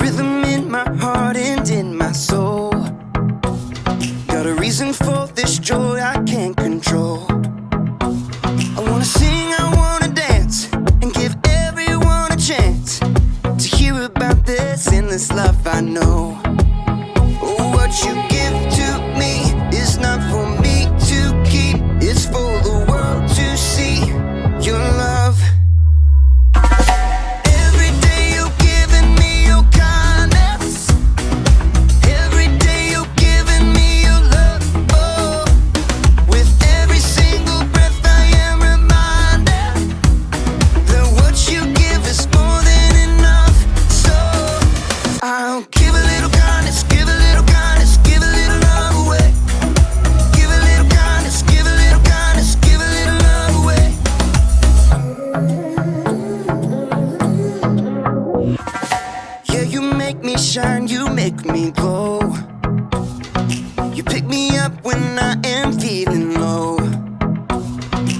rhythm in my heart and in my soul. Got a reason for this joy I can't control. I wanna sing, I wanna dance, and give everyone a chance to hear about this endless love I know. Oh, what you give to me is not for me to keep, it's for the world to see your love. Every day you're giving me your kindness, every day you're giving me your love. Oh, with every single breath I am reminded that what you give is more than enough. So I'll give a little kindness, give a little kindness, give a little love away. Give a little kindness, give a little kindness, give a little love away. Yeah, you make me shine, you make me glow. You pick me up when I am feeling low.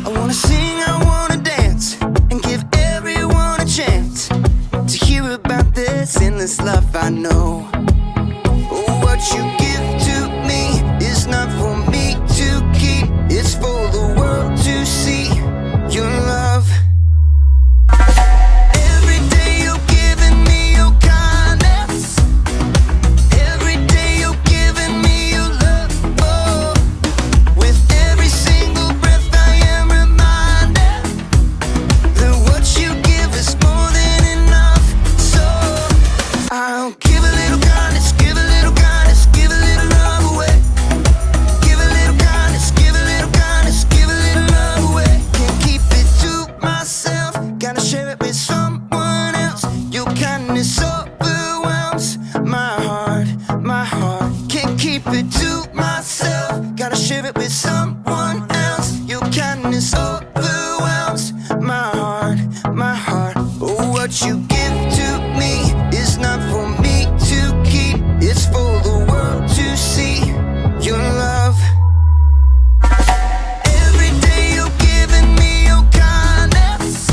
I wanna sing, I wanna dance, and give everyone a chance to hear about this endless love I know. Oh, what you give to me is not for me to keep, it's for the world to see your love. Every day you're giving me your kindness, every day you're giving me your love. Oh, with every single breath I am reminded that what you give is more than enough. So I'll give a little kindness, give a little kindness, give a little love away. Give a little kindness, give a little kindness, give a little love away. Can't keep it to myself, gotta share it with someone else. Your kindness overwhelms my heart, my heart. Can't keep it to myself, gotta share it with someone else. Your kindness overwhelms my heart, my heart. Oh, what you give to me is not for me to keep, it's for the world to see your love. Every day you're giving me your kindness,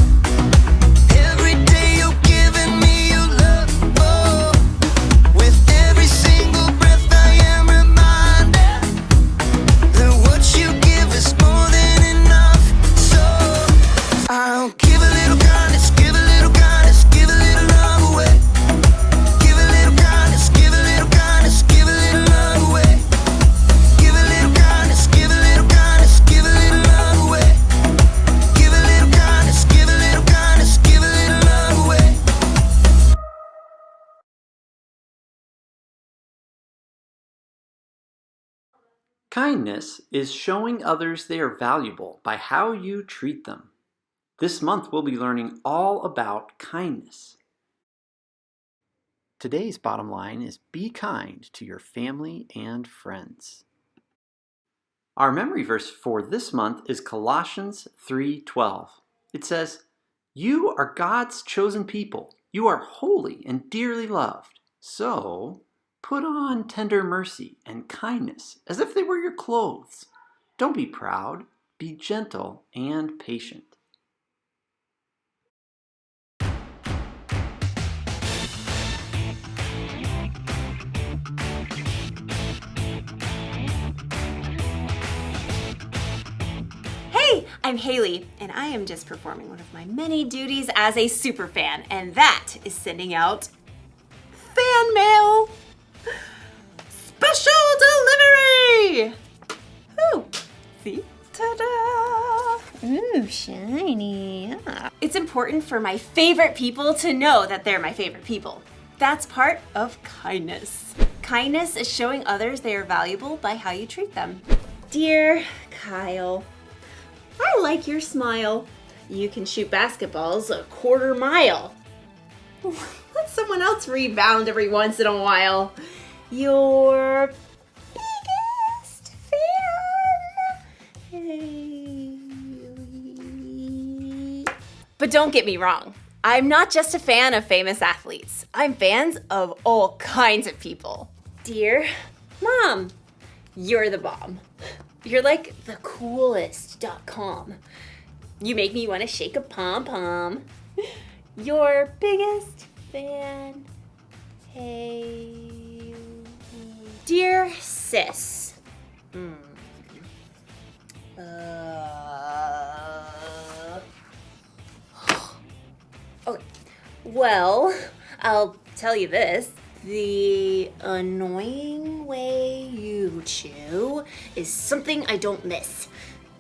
every day you're giving me your love. Oh, with every single breath I am reminded that what you give is more than enough. So I'll give a little kindness, give a little kindness, give a little love away. Give a little kindness, give a little kindness, give a little love away. Give a little kindness, give a little kindness, give a little love away. Give a little kindness, give a little kindness, give a little love away. Kindness is showing others they are valuable by how you treat them. This month we'll be learning all about kindness. Today's bottom line is be kind to your family and friends. Our memory verse for this month is Colossians 3:12. It says, "You are God's chosen people. You are holy and dearly loved. So put on tender mercy and kindness as if they were your clothes. Don't be proud. Be gentle and patient." Hey, I'm Haley, and I am just performing one of my many duties as a super fan, and that is sending out fan mail. Special delivery! Ooh, see? Ta-da! Ooh, shiny. Yeah. It's important for my favorite people to know that they're my favorite people. That's part of kindness. Kindness is showing others they are valuable by how you treat them. Dear Kyle, I like your smile. You can shoot basketballs a quarter mile. Let someone else rebound every once in a while. Your biggest fan. But don't get me wrong. I'm not just a fan of famous athletes. I'm fans of all kinds of people. Dear Mom, you're the bomb. You're like the coolest.com. You make me want to shake a pom-pom. Your biggest fan, Hey. Dear sis. Okay. Well, I'll tell you this. The annoying way you chew is something I don't miss.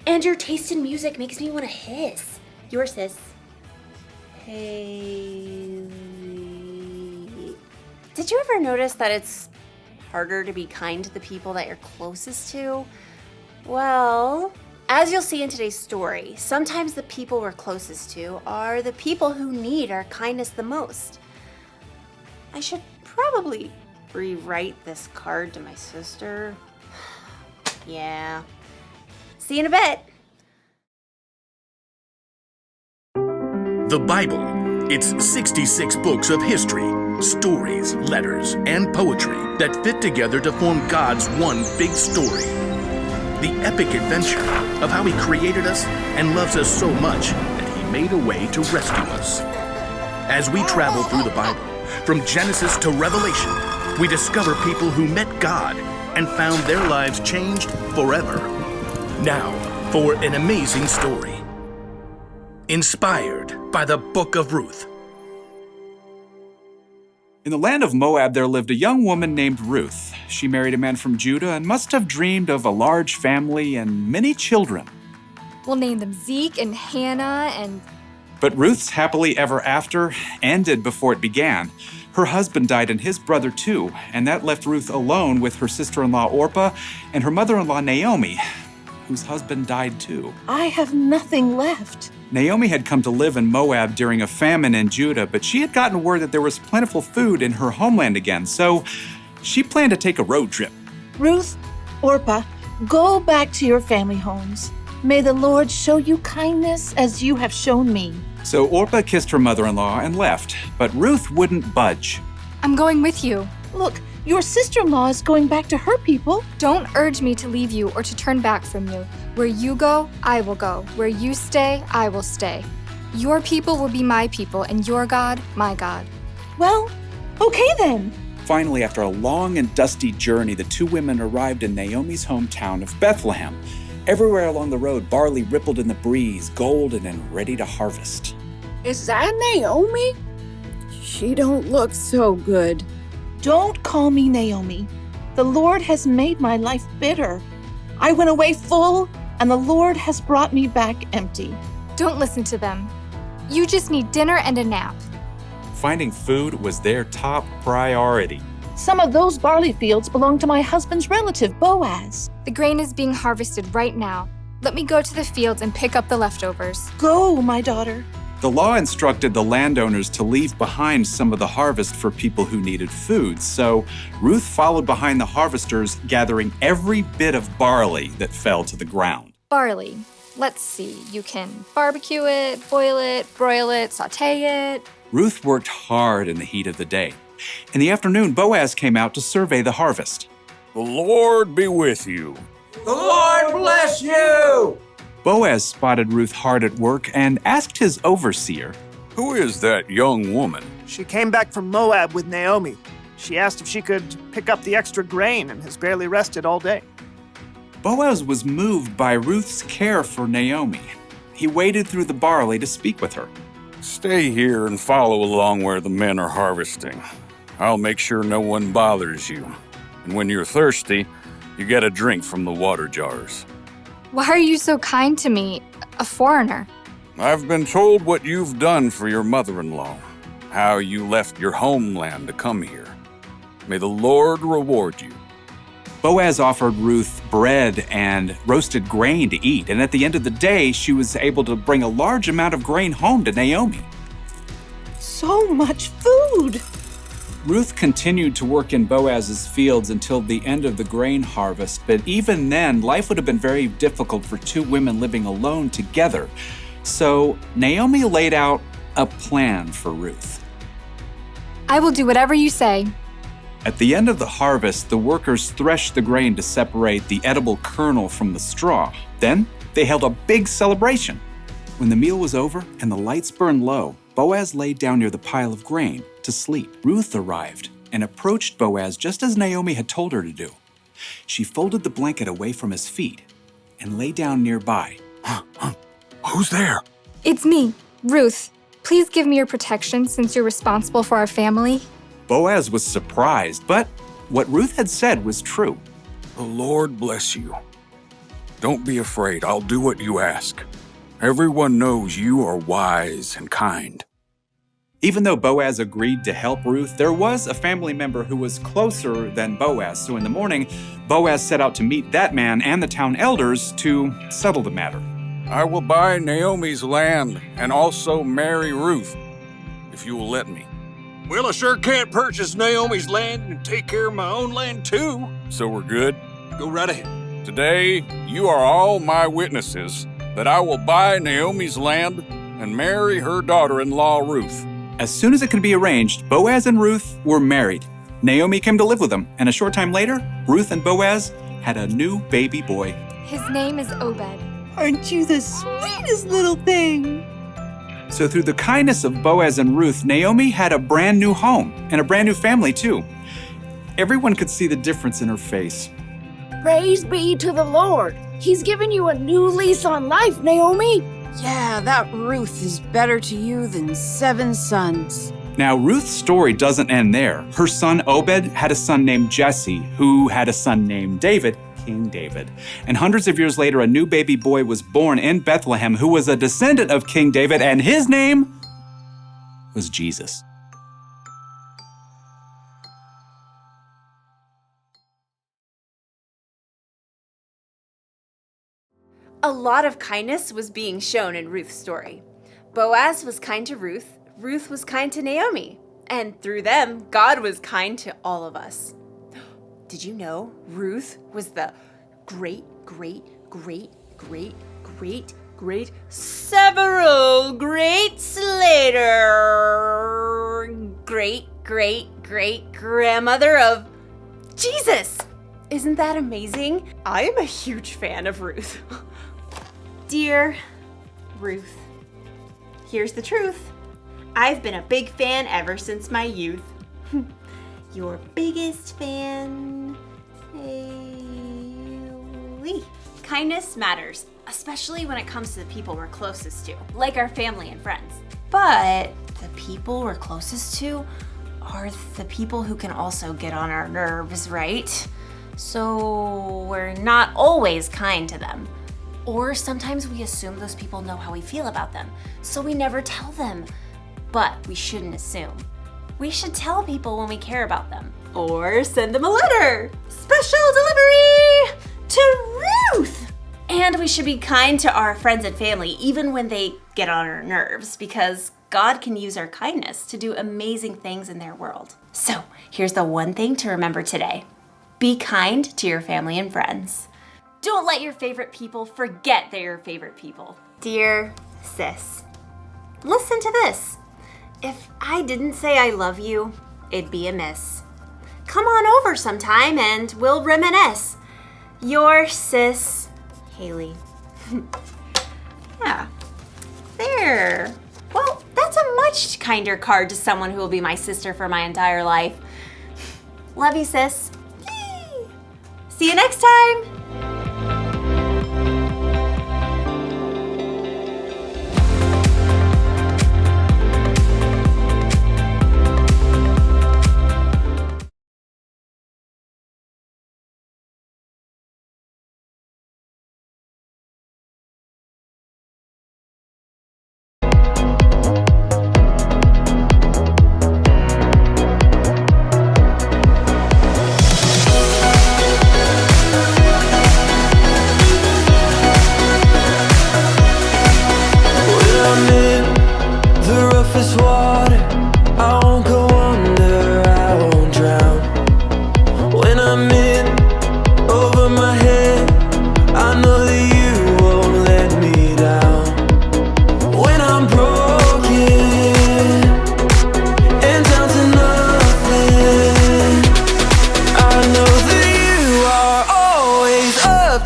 And your taste in music makes me want to hiss. Your sis. Hey. Did you ever notice that it's harder to be kind to the people that you're closest to? Well, as you'll see in today's story, sometimes the people we're closest to are the people who need our kindness the most. I should probably rewrite this card to my sister. Yeah. See you in a bit. The Bible. It's 66 books of history, stories, letters, and poetry that fit together to form God's one big story. The epic adventure of how He created us and loves us so much that He made a way to rescue us. As we travel through the Bible, from Genesis to Revelation, we discover people who met God and found their lives changed forever. Now, for an amazing story. Inspired by the Book of Ruth. In the land of Moab, there lived a young woman named Ruth. She married a man from Judah and must have dreamed of a large family and many children. We'll name them Zeke and Hannah and... But Ruth's happily ever after ended before it began. Her husband died and his brother too, and that left Ruth alone with her sister-in-law Orpah and her mother-in-law Naomi, whose husband died too. I have nothing left. Naomi had come to live in Moab during a famine in Judah, but she had gotten word that there was plentiful food in her homeland again, so she planned to take a road trip. Ruth, Orpah, go back to your family homes. May the Lord show you kindness as you have shown me. So Orpah kissed her mother-in-law and left, but Ruth wouldn't budge. I'm going with you. Look, your sister-in-law is going back to her people. Don't urge me to leave you or to turn back from you. Where you go, I will go. Where you stay, I will stay. Your people will be my people, and your God, my God. Well, okay then. Finally, after a long and dusty journey, the two women arrived in Naomi's hometown of Bethlehem. Everywhere along the road, barley rippled in the breeze, golden and ready to harvest. Is that Naomi? She don't look so good. Don't call me Naomi. The Lord has made my life bitter. I went away full, and the Lord has brought me back empty. Don't listen to them. You just need dinner and a nap. Finding food was their top priority. Some of those barley fields belong to my husband's relative, Boaz. The grain is being harvested right now. Let me go to the fields and pick up the leftovers. Go, my daughter. The law instructed the landowners to leave behind some of the harvest for people who needed food, so Ruth followed behind the harvesters, gathering every bit of barley that fell to the ground. Barley. Let's see. You can barbecue it, boil it, broil it, sauté it. Ruth worked hard in the heat of the day. In the afternoon, Boaz came out to survey the harvest. The Lord be with you. The Lord bless you! Boaz spotted Ruth hard at work and asked his overseer, Who is that young woman? She came back from Moab with Naomi. She asked if she could pick up the extra grain and has barely rested all day. Boaz was moved by Ruth's care for Naomi. He waded through the barley to speak with her. Stay here and follow along where the men are harvesting. I'll make sure no one bothers you. And when you're thirsty, you get a drink from the water jars. Why are you so kind to me, a foreigner? I've been told what you've done for your mother-in-law, how you left your homeland to come here. May the Lord reward you. Boaz offered Ruth bread and roasted grain to eat, and at the end of the day, she was able to bring a large amount of grain home to Naomi. So much food! Ruth continued to work in Boaz's fields until the end of the grain harvest, but even then, life would have been very difficult for two women living alone together. So Naomi laid out a plan for Ruth. I will do whatever you say. At the end of the harvest, the workers threshed the grain to separate the edible kernel from the straw. Then they held a big celebration. When the meal was over and the lights burned low, Boaz laid down near the pile of grain to sleep. Ruth arrived and approached Boaz just as Naomi had told her to do. She folded the blanket away from his feet and lay down nearby. Who's there? It's me, Ruth. Please give me your protection since you're responsible for our family. Boaz was surprised, but what Ruth had said was true. The Lord bless you. Don't be afraid. I'll do what you ask. Everyone knows you are wise and kind. Even though Boaz agreed to help Ruth, there was a family member who was closer than Boaz. So in the morning, Boaz set out to meet that man and the town elders to settle the matter. I will buy Naomi's land and also marry Ruth, if you will let me. Well, I sure can't purchase Naomi's land and take care of my own land too. So we're good? Go right ahead. Today, you are all my witnesses that I will buy Naomi's land and marry her daughter-in-law, Ruth. As soon as it could be arranged, Boaz and Ruth were married. Naomi came to live with them, and a short time later, Ruth and Boaz had a new baby boy. His name is Obed. Aren't you the sweetest little thing? So through the kindness of Boaz and Ruth, Naomi had a brand new home and a brand new family too. Everyone could see the difference in her face. Praise be to the Lord. He's given you a new lease on life, Naomi. Yeah, that Ruth is better to you than 7 sons. Now, Ruth's story doesn't end there. Her son Obed had a son named Jesse, who had a son named David, King David. And hundreds of years later, a new baby boy was born in Bethlehem who was a descendant of King David, and his name was Jesus. A lot of kindness was being shown in Ruth's story. Boaz was kind to Ruth, Ruth was kind to Naomi, and through them, God was kind to all of us. Did you know Ruth was the several greats later great grandmother of Jesus? Isn't that amazing? I am a huge fan of Ruth. Dear Ruth, here's the truth. I've been a big fan ever since my youth. Your biggest fan, Haley. Kindness matters, especially when it comes to the people we're closest to, like our family and friends. But the people we're closest to are the people who can also get on our nerves, right? So we're not always kind to them. Or sometimes we assume those people know how we feel about them, so we never tell them. But we shouldn't assume. We should tell people when we care about them. Or send them a letter. Special delivery to Ruth! And we should be kind to our friends and family, even when they get on our nerves, because God can use our kindness to do amazing things in their world. So here's the one thing to remember today. Be kind to your family and friends. Don't let your favorite people forget they're your favorite people. Dear sis, listen to this. If I didn't say I love you, it'd be amiss. Come on over sometime and we'll reminisce. Your sis, Haley. Yeah, there. Well, that's a much kinder card to someone who will be my sister for my entire life. Love you, sis. Yay. See you next time.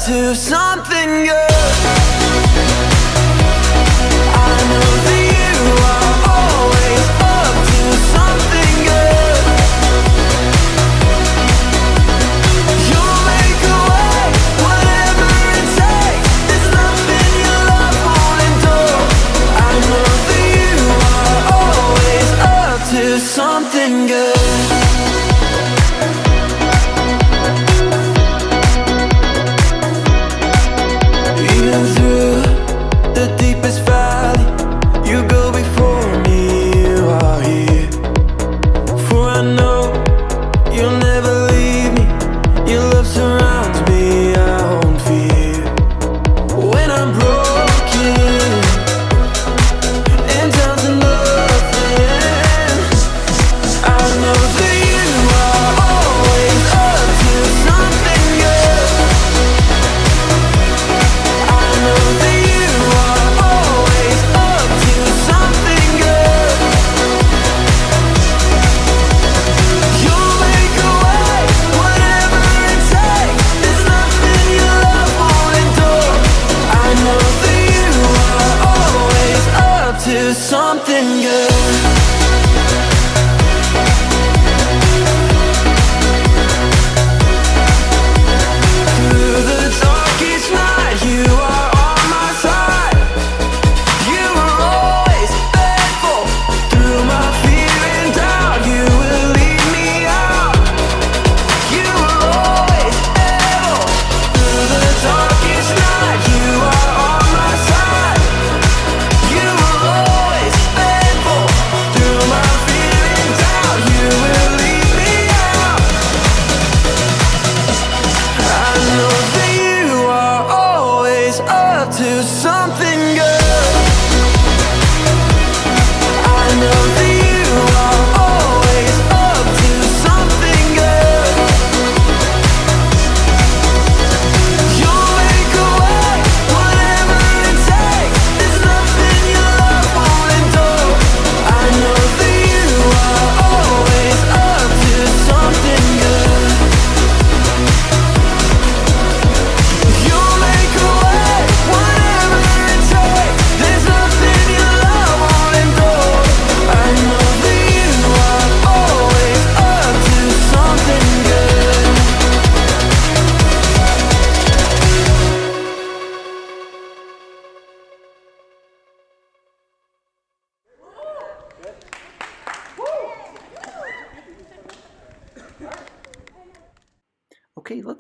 to something good. I know that you are always up to something good.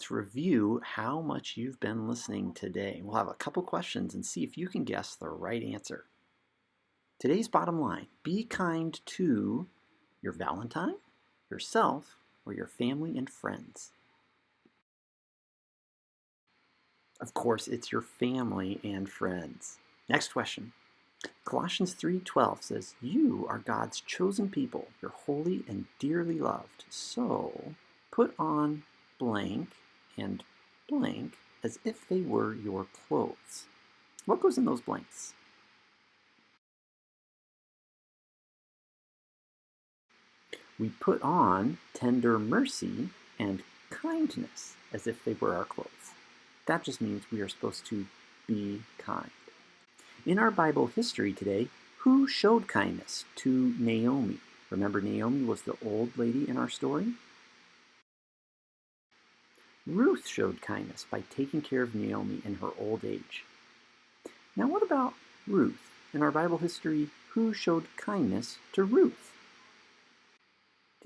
let's review how much you've been listening today. We'll have a couple questions and see if you can guess the right answer. Today's bottom line: be kind to your Valentine, yourself, or your family and friends. Of course, it's your family and friends. Next question. Colossians 3:12 says, "You are God's chosen people. You're holy and dearly loved. So put on blank and blank as if they were your clothes." What goes in those blanks? We put on tender mercy and kindness as if they were our clothes. That just means we are supposed to be kind. In our Bible history today, who showed kindness to Naomi? Remember, Naomi was the old lady in our story? Ruth showed kindness by taking care of Naomi in her old age. Now, what about Ruth? In our Bible history, who showed kindness to Ruth?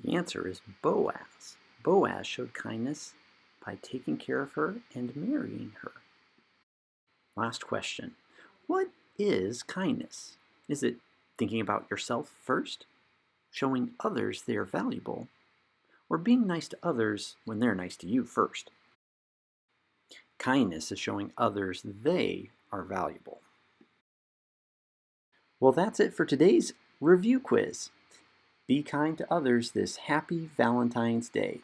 The answer is Boaz. Boaz showed kindness by taking care of her and marrying her. Last question. What is kindness? Is it thinking about yourself first, showing others they are valuable, or being nice to others when they're nice to you first? Kindness is showing others they are valuable. Well, that's it for today's review quiz. Be kind to others this happy Valentine's Day.